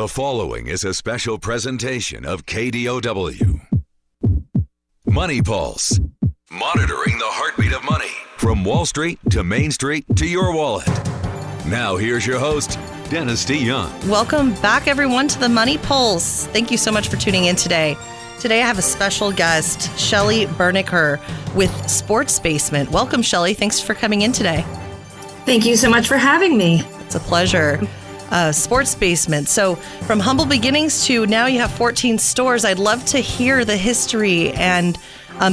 The following is a special presentation of KDOW. Money Pulse. Monitoring the heartbeat of money. From Wall Street to Main Street to your wallet. Now here's your host, Dynasti E Young. Welcome back, everyone, to the Money Pulse. Thank you so much for tuning in today. Today I have a special guest, Shelley Berniker with Sports Basement. Welcome, Shelly. Thanks for coming in today. Thank you so much for having me. It's a pleasure. Sports Basement. So from humble beginnings to now you have 14 stores. I'd love to hear the history and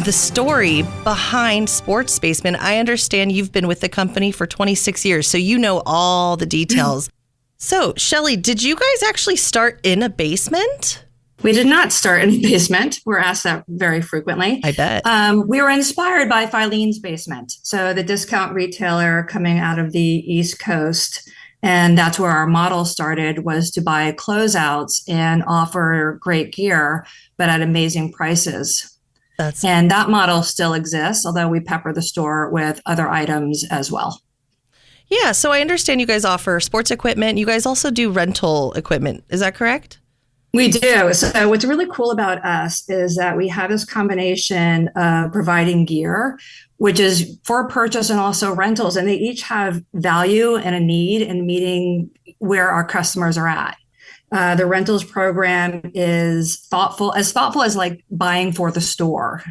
the story behind Sports Basement. I understand you've been with the company for 26 years, so you know all the details. So, Shelley, did you guys actually start in a basement? We did not start in a basement. We're asked that very frequently. I bet. We were inspired by Filene's Basement, so the discount retailer coming out of the East Coast. And that's where our model started, was to buy closeouts and offer great gear, but at amazing prices. And that model still exists, although we pepper the store with other items as well. Yeah, so I understand you guys offer sports equipment. You guys also do rental equipment. Is that correct? We do. So what's really cool about us is that we have this combination of providing gear, which is for purchase and also rentals, and they each have value and a need in meeting where our customers are at. The rentals program is thoughtful as like buying for the store,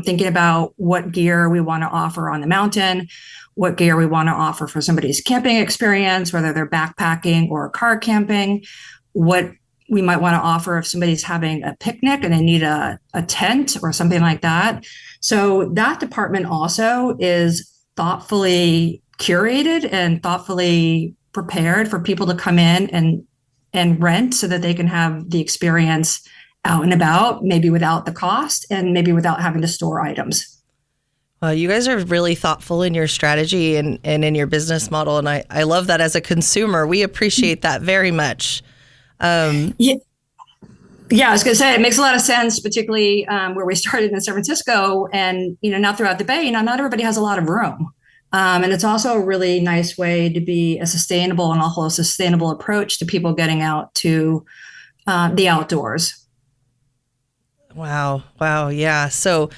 thinking about what gear we want to offer on the mountain, what gear we want to offer for somebody's camping experience, whether they're backpacking or car camping, what we might want to offer if somebody's having a picnic and they need a tent or something like that. So that department also is thoughtfully curated and thoughtfully prepared for people to come in and rent so that they can have the experience out and about, maybe without the cost and maybe without having to store items. Well, you guys are really thoughtful in your strategy and in your business model. And I love that as a consumer. We appreciate that very much. Yeah, I was going to say it makes a lot of sense, particularly where we started in San Francisco and, now throughout the Bay, not everybody has a lot of room. And it's also a really nice way to be a sustainable and also a sustainable approach to people getting out to the outdoors. Wow. Yeah. So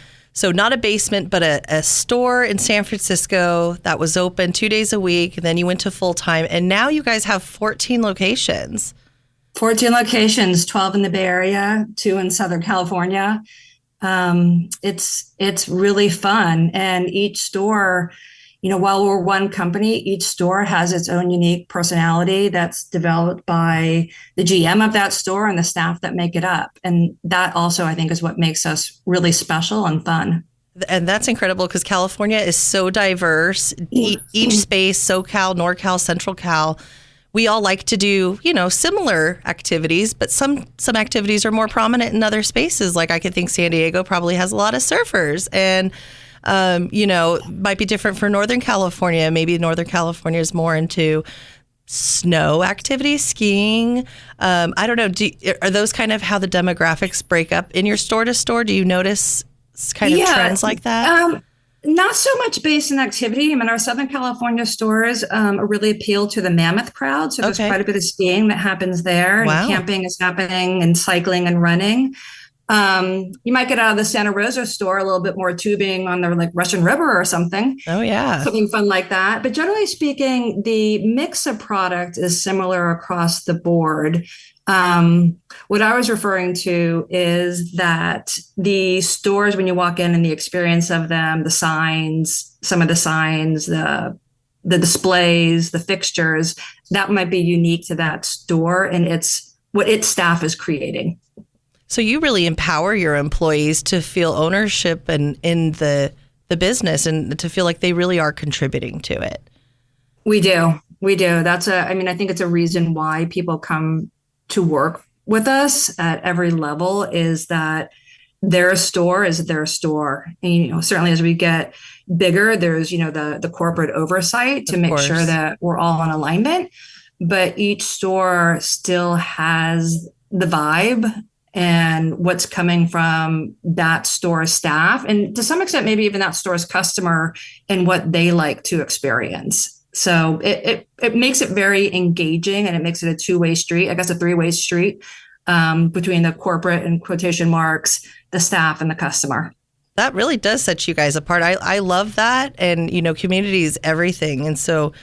not a basement, but a store in San Francisco that was open 2 days a week. And then you went to full time. And now you guys have 14 locations. 14 locations, 12 in the Bay Area, 2 in Southern California. It's really fun. And each store, while we're one company, each store has its own unique personality that's developed by the GM of that store and the staff that make it up. And that also, I think, is what makes us really special and fun. And that's incredible because California is so diverse. Each space, SoCal, NorCal, Central Cal, we all like to do, similar activities, but some activities are more prominent in other spaces. Like I could think San Diego probably has a lot of surfers and, might be different for Northern California. Maybe Northern California is more into snow activities, skiing. I don't know. Are those kind of how the demographics break up in your store to store? Do you notice kind of trends like that? Not so much based in activity. Our Southern California stores really appeal to the Mammoth crowd. So there's quite a bit of skiing that happens there. Wow. And camping is happening and cycling and running. You might get out of the Santa Rosa store a little bit more tubing on the Russian River or something. Oh, yeah. Something fun like that. But generally speaking, the mix of product is similar across the board. What I was referring to is that the stores, when you walk in and the experience of them, the signs, some of the signs, the displays, the fixtures, that might be unique to that store and it's what its staff is creating. So you really empower your employees to feel ownership in the business and to feel like they really are contributing to it. We do. I think it's a reason why people come to work with us at every level is that their store is their store. And, certainly as we get bigger, there's, the corporate oversight to make sure that we're all in alignment, but each store still has the vibe and what's coming from that store's staff. And to some extent, maybe even that store's customer and what they like to experience. So it makes it very engaging, and it makes it a two-way street, I guess a three-way street, between the corporate and quotation marks, the staff and the customer. That really does set you guys apart. I love that. And, community is everything. And so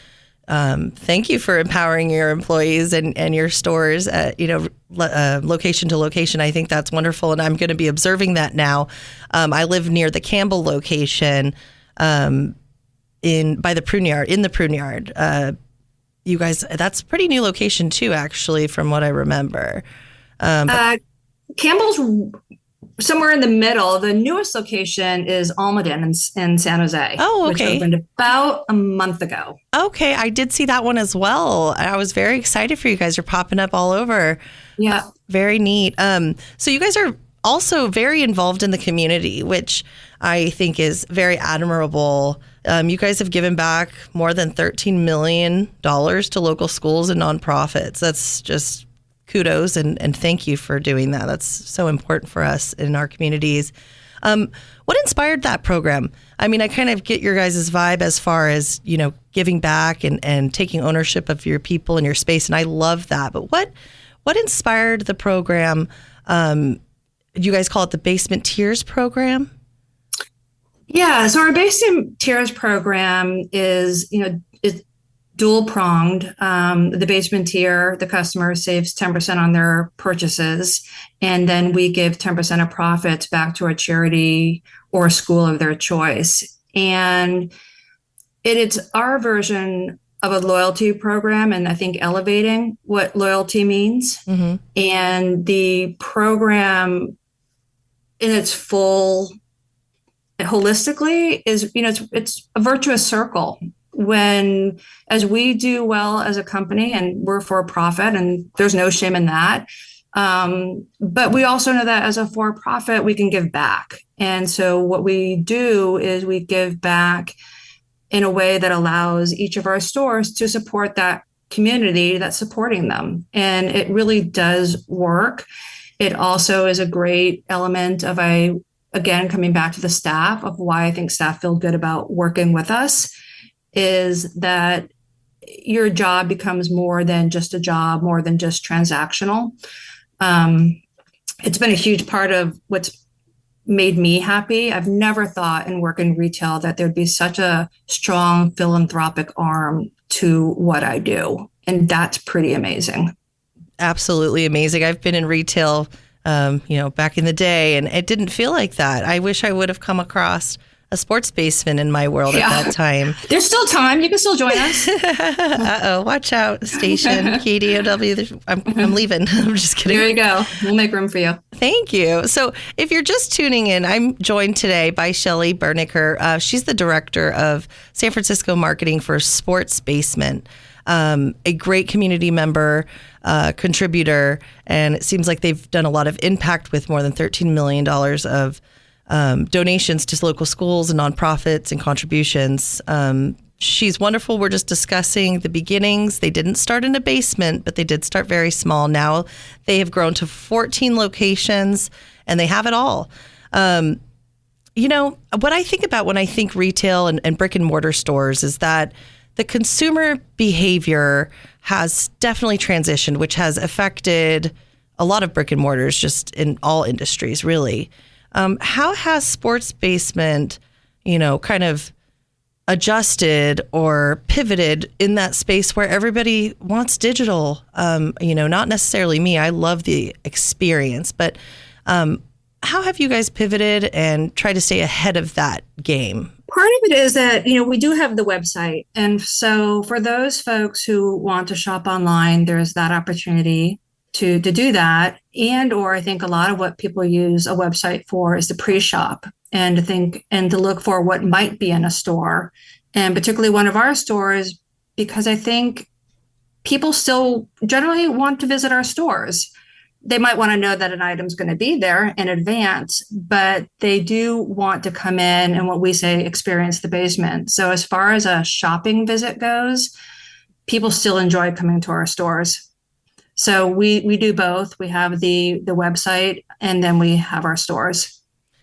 thank you for empowering your employees and your stores, location to location. I think that's wonderful. And I'm going to be observing that now. I live near the Campbell location by the prune yard. You guys, that's a pretty new location too, actually, from what I remember. Campbell's somewhere in the middle. The newest location is Almaden in San Jose. Oh, okay. Which opened about a month ago. Okay, I did see that one as well. I was very excited for you guys. You're popping up all over. Yeah. Very neat. So you guys are also very involved in the community, which I think is very admirable. You guys have given back more than $13 million to local schools and nonprofits. That's just kudos and thank you for doing that. That's so important for us in our communities. What inspired that program? I mean, I kind of get your guys' vibe as far as, giving back and taking ownership of your people and your space. And I love that. But what inspired the program? You guys call it the Basement Tiers program? Yeah. So our Basement Tiers program is dual pronged. The basement tier, the customer saves 10% on their purchases, and then we give 10% of profits back to a charity or a school of their choice. And it's our version of a loyalty program, and I think elevating what loyalty means. Mm-hmm. And the program in its full holistically is, it's a virtuous circle. As we do well as a company, and we're for profit, and there's no shame in that. But we also know that as a for-profit, we can give back. And so what we do is we give back in a way that allows each of our stores to support that community that's supporting them. And it really does work. It also is a great element of again, coming back to the staff, of why I think staff feel good about working with us, is that your job becomes more than just a job, more than just transactional. It's been a huge part of what's made me happy. I've never thought in working retail that there'd be such a strong philanthropic arm to what I do. And that's pretty amazing. Absolutely amazing. I've been in retail, back in the day, and it didn't feel like that. I wish I would have come across a sports basement in my world at that time. There's still time. You can still join us. Uh-oh, watch out, station, KDOW. I'm leaving. I'm just kidding. There you go. We'll make room for you. Thank you. So if you're just tuning in, I'm joined today by Shelley Berniker. She's the director of San Francisco marketing for Sports Basement, a great community member, contributor, and it seems like they've done a lot of impact with more than $13 million of donations to local schools and nonprofits and contributions. She's wonderful. We're just discussing the beginnings. They didn't start in a basement, but they did start very small. Now they have grown to 14 locations and they have it all. What I think about when I think retail and brick and mortar stores is that the consumer behavior has definitely transitioned, which has affected a lot of brick and mortars just in all industries, really. How has Sports Basement, kind of adjusted or pivoted in that space where everybody wants digital? Not necessarily me. I love the experience, but how have you guys pivoted and tried to stay ahead of that game? Part of it is that, we do have the website. And so for those folks who want to shop online, there's that opportunity to do that. Or I think a lot of what people use a website for is to pre-shop and to look for what might be in a store, and particularly one of our stores, because I think people still generally want to visit our stores. They might want to know that an item's going to be there in advance, but they do want to come in and, what we say, experience the basement. So as far as a shopping visit goes, people still enjoy coming to our stores. So we do both. We have the website, and then we have our stores.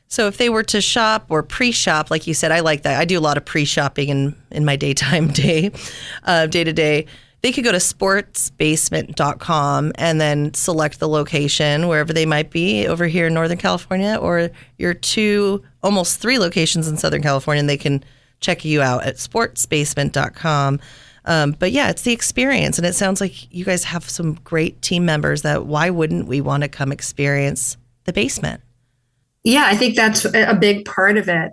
So if they were to shop or pre-shop, like you said, I like that. I do a lot of pre-shopping in my daytime day to day. They could go to sportsbasement.com and then select the location wherever they might be over here in Northern California, or your almost 3 locations in Southern California, and they can check you out at sportsbasement.com. But yeah, it's the experience. And it sounds like you guys have some great team members that why wouldn't we want to come experience the basement? Yeah, I think that's a big part of it.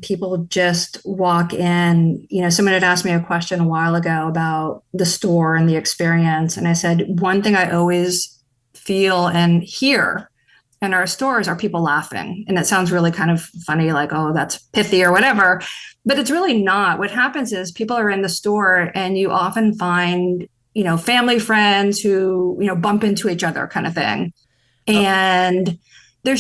People just walk in. Someone had asked me a question a while ago about the store and the experience. And I said, one thing I always feel and hear in our stores are people laughing. And it sounds really kind of funny, like, oh, that's pithy or whatever. But it's really not. What happens is people are in the store and you often find, family friends who, bump into each other kind of thing. And they're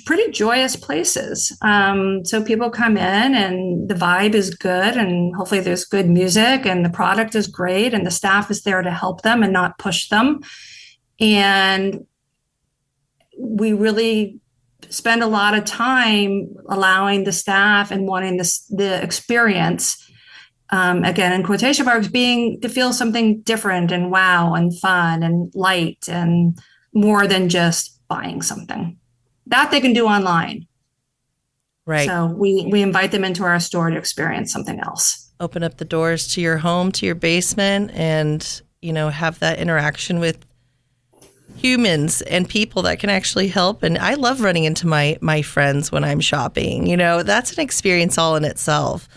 pretty joyous places. So people come in and the vibe is good and hopefully there's good music and the product is great and the staff is there to help them and not push them. And we really spend a lot of time allowing the staff and wanting the experience, again, in quotation marks, being to feel something different and wow and fun and light and more than just buying something that they can do online. Right. So we invite them into our store to experience something else. Open up the doors to your home, to your basement, and, have that interaction with humans and people that can actually help. And I love running into my friends when I'm shopping. That's an experience all in itself.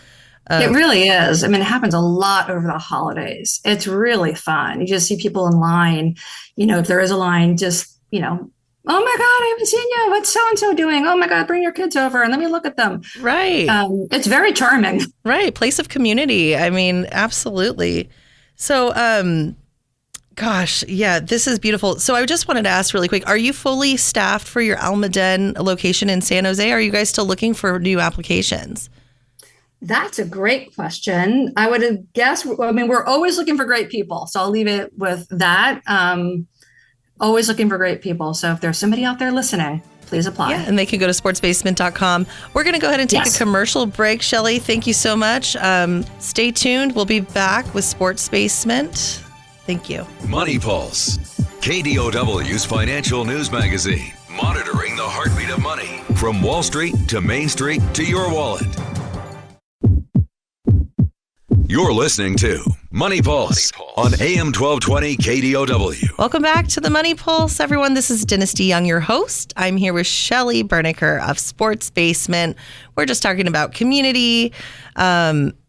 It really is. I mean, it happens a lot over the holidays. It's really fun. You just see people in line, if there is a line, just, oh my God, I haven't seen you. What's so-and-so doing? Oh my God, bring your kids over and let me look at them. Right. It's very charming. Right. Place of community. I mean, absolutely. So, gosh, yeah, this is beautiful. So I just wanted to ask really quick, are you fully staffed for your Almaden location in San Jose? Are you guys still looking for new applications? That's a great question. I would have guessed, we're always looking for great people. So I'll leave it with that. Always looking for great people. So if there's somebody out there listening, please apply. Yeah, and they can go to sportsbasement.com. We're going to go ahead and take a commercial break. Shelley, thank you so much. Stay tuned. We'll be back with Sports Basement. Thank you. Money Pulse, KDOW's financial news magazine, monitoring the heartbeat of money from Wall Street to Main Street to your wallet. You're listening to Money Pulse on AM 1220 KDOW. Welcome back to the Money Pulse, everyone. This is Dynasti E Young, your host. I'm here with Shelley Berniker of Sports Basement. We're just talking about community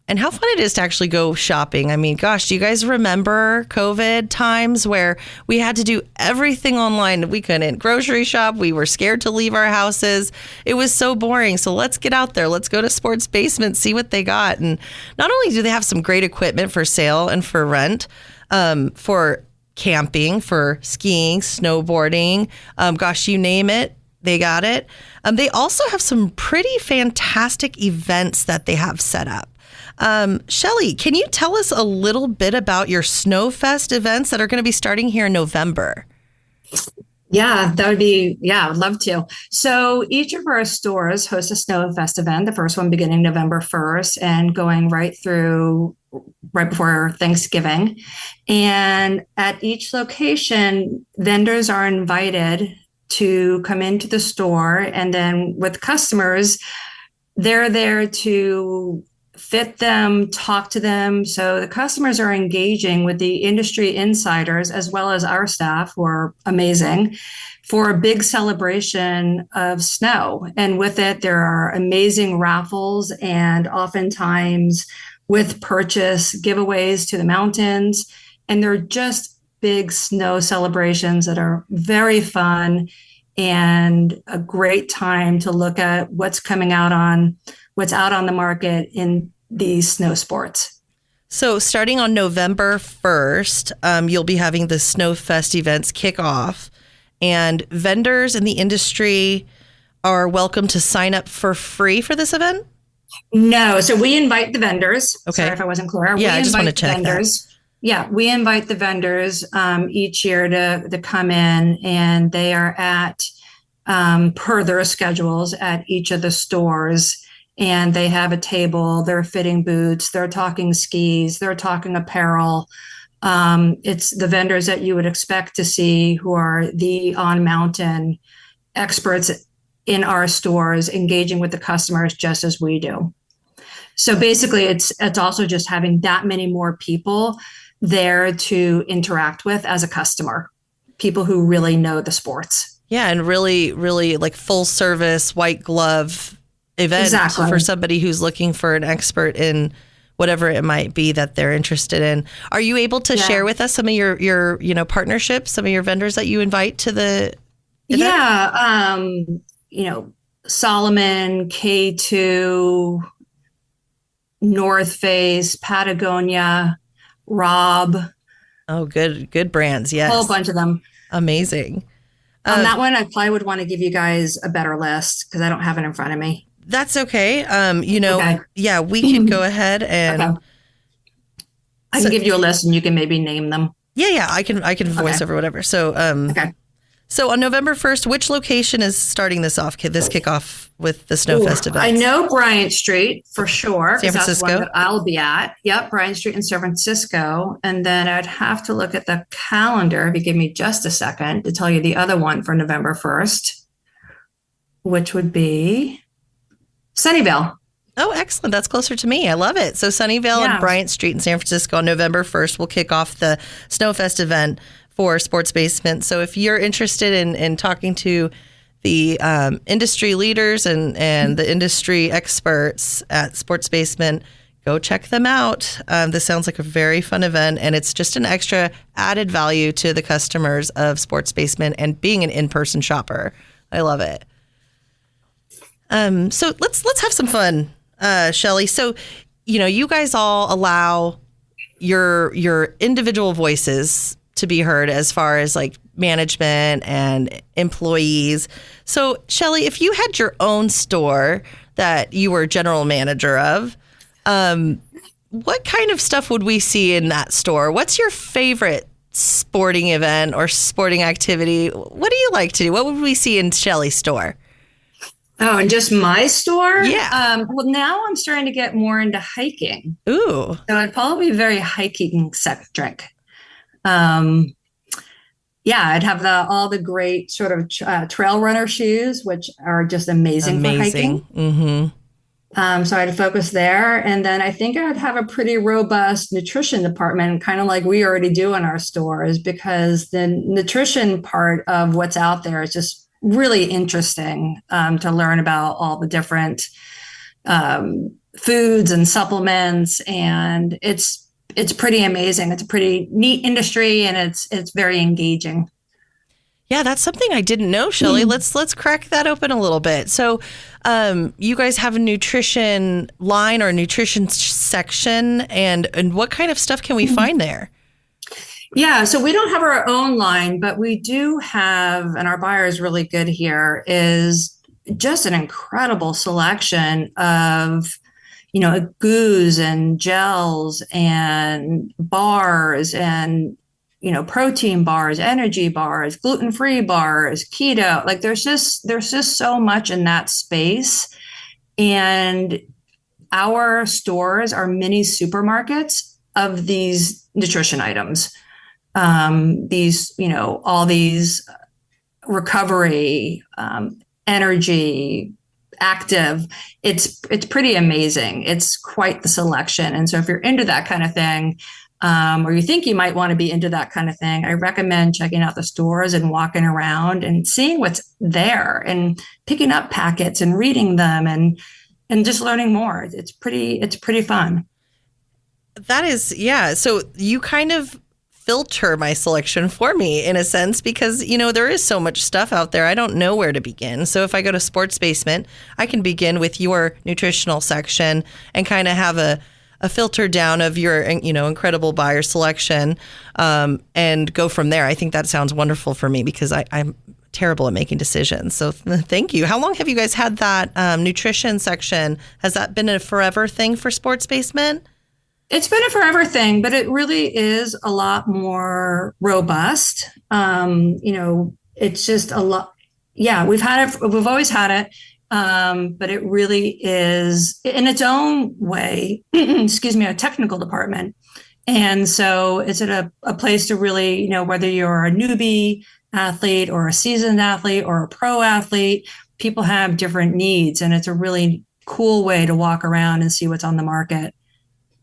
and how fun it is to actually go shopping. I mean, gosh, do you guys remember COVID times where we had to do everything online? We couldn't grocery shop. We were scared to leave our houses. It was so boring. So let's get out there. Let's go to Sports Basement, see what they got. And not only do they have some great equipment for sale and for rent, for camping, for skiing, snowboarding, gosh, you name it, they got it. They also have some pretty fantastic events that they have set up. Shelley, can you tell us a little bit about your Snowfest events that are going to be starting here in November? Yeah, I would love to. So each of our stores hosts a Snowfest event, the first one beginning November 1st and going right before Thanksgiving. And at each location, vendors are invited to come into the store. And then with customers, they're there to fit them, talk to them. So the customers are engaging with the industry insiders as well as our staff, who are amazing, for a big celebration of snow. And with it, there are amazing raffles and oftentimes with purchase giveaways to the mountains. And they're just big snow celebrations that are very fun and a great time to look at what's out on the market in these snow sports. So starting on November 1st, you'll be having the Snowfest events kick off, and vendors in the industry are welcome to sign up for free for this event? No. So we invite the vendors. Okay. Sorry if I wasn't clear. Yeah, I just want to check that. Yeah, we invite the vendors each year to come in, and they are at per their schedules at each of the stores. And they have a table, they're fitting boots, they're talking skis, they're talking apparel. It's the vendors that you would expect to see who are the on-mountain experts in our stores, engaging with the customers just as we do. So basically, it's also just having that many more people there to interact with as a customer, people who really know the sports. Yeah, and really, really like full service, white glove event for somebody who's looking for an expert in whatever it might be that they're interested in. Are you able to share with us some of your partnerships, some of your vendors that you invite to the event? Yeah, Solomon, K2, North Face, Patagonia, Rob. Oh, good brands. Yes. A whole bunch of them. Amazing. On that one, I probably would want to give you guys a better list because I don't have it in front of me. That's okay. Yeah, we can go ahead and I can give you a list and you can maybe name them. Yeah, I can voice over whatever. So, So on November 1st, which location is starting this kickoff with the Snowfest event? I know Bryant Street for sure. San Francisco. That's the one that I'll be at. Yep, Bryant Street in San Francisco. And then I'd have to look at the calendar, if you give me just a second, to tell you the other one for November 1st, which would be Sunnyvale. Oh, excellent. That's closer to me. I love it. So Sunnyvale and Bryant Street in San Francisco on November 1st will kick off the Snowfest event for Sports Basement. So if you're interested in talking to the industry leaders and the industry experts at Sports Basement, go check them out. This sounds like a very fun event, and it's just an extra added value to the customers of Sports Basement and being an in-person shopper. I love it. So let's have some fun, Shelly. So, you guys all allow your individual voices to be heard as far as like management and employees. So, Shelly, if you had your own store that you were general manager of, what kind of stuff would we see in that store? What's your favorite sporting event or sporting activity? What do you like to do? What would we see in Shelly's store? Oh, and just my store? Yeah. Well, now I'm starting to get more into hiking. Ooh. So I'd probably be very hiking centric. I'd have all the great sort of trail runner shoes, which are just amazing. For hiking. Mm-hmm. So I'd focus there. And then I think I'd have a pretty robust nutrition department, kind of like we already do in our stores, because the nutrition part of what's out there is just really interesting to learn about all the different foods and supplements. And it's pretty amazing. It's a pretty neat industry, and it's very engaging. Yeah, that's something I didn't know, Shelly. Let's crack that open a little bit. So, you guys have a nutrition line or a nutrition section, and what kind of stuff can we find there? Yeah, so we don't have our own line, but we do have, and our buyer is really good here, is just an incredible selection of goos and gels and bars and, protein bars, energy bars, gluten-free bars, keto. Like there's just so much in that space. And our stores are mini supermarkets of these nutrition items. All these recovery, energy, active, it's pretty amazing. It's quite the selection. And so if you're into that kind of thing, or you think you might want to be into that kind of thing, I recommend checking out the stores and walking around and seeing what's there and picking up packets and reading them and just learning more. It's pretty fun. That is, yeah. So you kind of filter my selection for me in a sense, because there is so much stuff out there. I don't know where to begin. So if I go to Sports Basement, I can begin with your nutritional section and kind of have a filter down of your incredible buyer selection, and go from there. I think that sounds wonderful for me because I'm terrible at making decisions. So thank you. How long have you guys had that nutrition section? Has that been a forever thing for Sports Basement? It's been a forever thing, but it really is a lot more robust. It's just a lot. Yeah, we've had it. We've always had it. But it really is in its own way, excuse me, a technical department. And so it's at a place to really, whether you're a newbie athlete or a seasoned athlete or a pro athlete, people have different needs. And it's a really cool way to walk around and see what's on the market.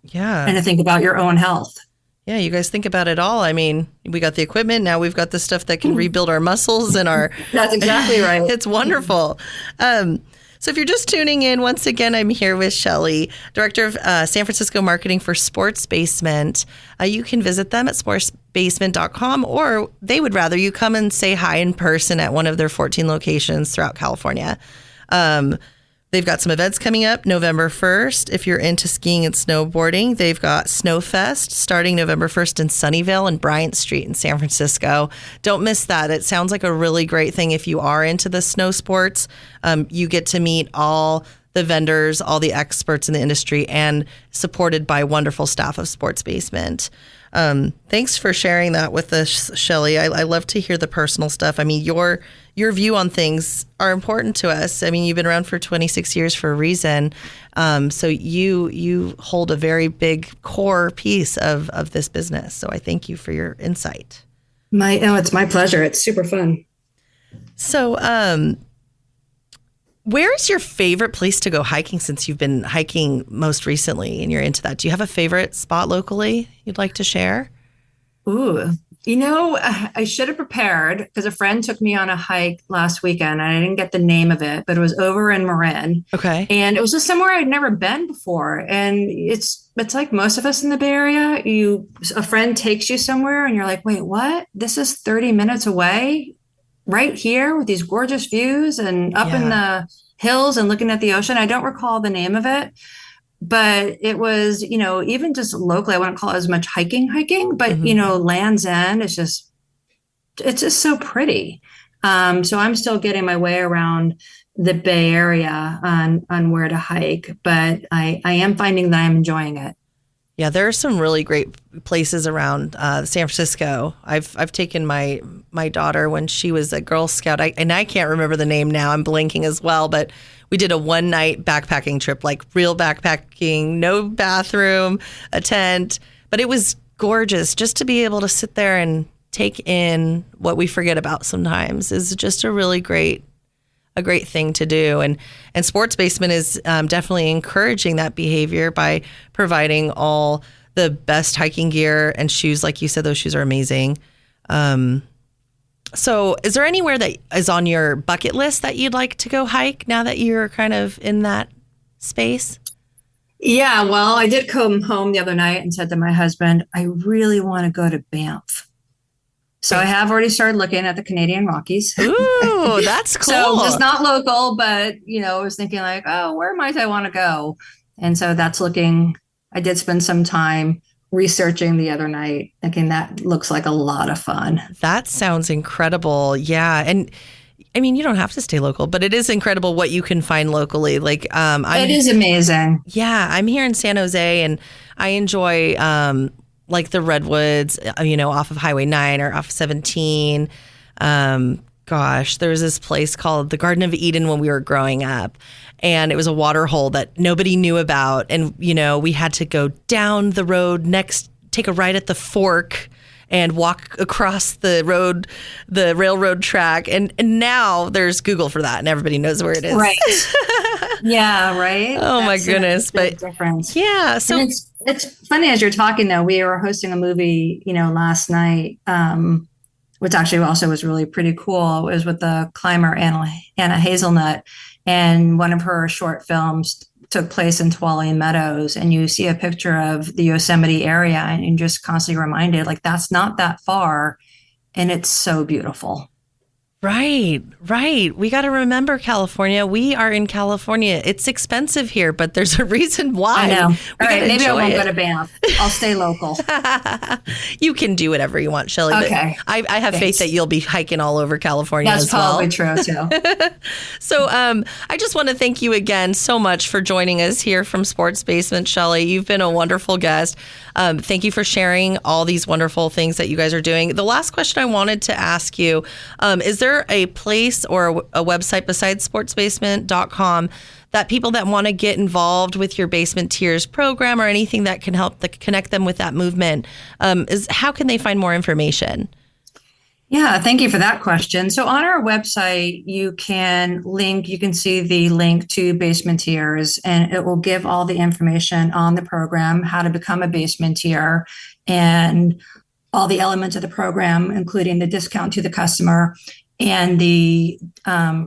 Yeah. And to think about your own health. Yeah, you guys think about it all. I mean, we got the equipment. Now we've got the stuff that can rebuild our muscles and our... That's exactly right. It's wonderful. So if you're just tuning in, once again, I'm here with Shelly, Director of San Francisco Marketing for Sports Basement. You can visit them at sportsbasement.com, or they would rather you come and say hi in person at one of their 14 locations throughout California. They've got some events coming up November 1st. If you're into skiing and snowboarding, they've got Snowfest starting November 1st in Sunnyvale and Bryant Street in San Francisco. Don't miss that. It sounds like a really great thing if you are into the snow sports. You get to meet all the vendors, all the experts in the industry, and supported by wonderful staff of Sports Basement. Thanks for sharing that with us, Shelly. I love to hear the personal stuff. I mean, your view on things are important to us. I mean, you've been around for 26 years for a reason. So you hold a very big core piece of this business. So I thank you for your insight. It's my pleasure. It's super fun. So, where is your favorite place to go hiking since you've been hiking most recently and you're into that? Do you have a favorite spot locally you'd like to share? Ooh, I should have prepared because a friend took me on a hike last weekend. And I didn't get the name of it, but it was over in Marin. Okay. And it was just somewhere I'd never been before. And it's like most of us in the Bay Area, a friend takes you somewhere and you're like, wait, what? This is 30 minutes away right here with these gorgeous views and up in the hills and looking at the ocean. I don't recall the name of it. But it was, even just locally, I wouldn't call it as much hiking, but, Land's End is it's just so pretty. So I'm still getting my way around the Bay Area on where to hike, but I am finding that I'm enjoying it. Yeah, there are some really great places around San Francisco. I've taken my daughter when she was a Girl Scout, and I can't remember the name now. I'm blanking as well, but we did a one-night backpacking trip, like real backpacking, no bathroom, a tent, but it was gorgeous just to be able to sit there and take in what we forget about sometimes is just a really great thing to do. And Sports Basement is definitely encouraging that behavior by providing all the best hiking gear and shoes. Like you said, those shoes are amazing. So is there anywhere that is on your bucket list that you'd like to go hike now that you're kind of in that space? Yeah, well, I did come home the other night and said to my husband, I really want to go to Banff. So I have already started looking at the Canadian Rockies. Ooh, that's cool. So it's not local, but, I was thinking like, oh, where might I want to go? And so that's looking, I did spend some time researching the other night, thinking that looks like a lot of fun. That sounds incredible. Yeah. And I mean, you don't have to stay local, but it is incredible what you can find locally. Like, it is amazing. Yeah. I'm here in San Jose and I enjoy, like the redwoods, off of Highway 9 or off 17. There was this place called the Garden of Eden when we were growing up. And it was a water hole that nobody knew about. And, we had to go down the road take a right at the fork and walk across the road, the railroad track. And now there's Google for that and everybody knows where it is. Right. Yeah, right. Oh, my goodness. But difference. Yeah. So it's funny as you're talking, though, we were hosting a movie, last night, which actually also was really pretty cool. It was with the climber Anna Hazelnut, and one of her short films took place in Tualatin Meadows, and you see a picture of the Yosemite area and you're just constantly reminded, like, that's not that far, and it's so beautiful. Right. We got to remember California. We are in California. It's expensive here, but there's a reason why. I know. All right, maybe I won't go to Banff. I'll stay local. You can do whatever you want, Shelly. Okay. I have faith that you'll be hiking all over California as well. That's probably true, too. So I just want to thank you again so much for joining us here from Sports Basement, Shelly. You've been a wonderful guest. Thank you for sharing all these wonderful things that you guys are doing. The last question I wanted to ask you, is there there a place or a website besides sportsbasement.com that people that want to get involved with your Basement Tiers program or anything that can help connect them with that movement, how can they find more information? Yeah, thank you for that question. So on our website, you can see the link to Basementiers, and it will give all the information on the program, how to become a Basementier, and all the elements of the program, including the discount to the customer and the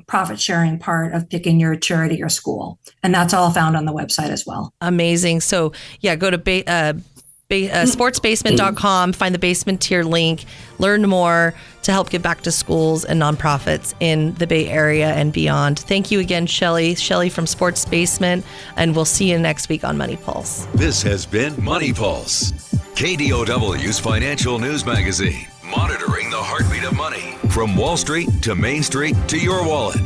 profit sharing part of picking your charity or school. And that's all found on the website as well. Amazing. So yeah, go to sportsbasement.com, find the Basement Tier link, learn more to help give back to schools and nonprofits in the Bay Area and beyond. Thank you again, Shelley from Sports Basement, and we'll see you next week on Money Pulse. This has been Money Pulse, KDOW's financial news magazine, monitoring the heartbeat of money from Wall Street to Main Street to your wallet.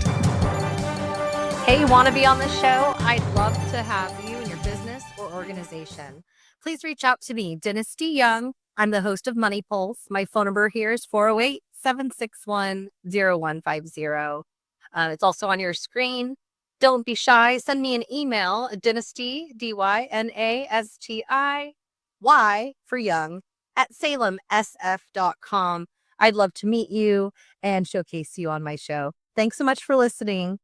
Hey, want to be on the show? I'd love to have you in your business or organization. Please reach out to me, Dynasti E Young. I'm the host of Money Pulse. My phone number here is 408-761-0150. It's also on your screen. Don't be shy. Send me an email, Dynasti, Dynasti for Young, at salemsf.com. I'd love to meet you and showcase you on my show. Thanks so much for listening.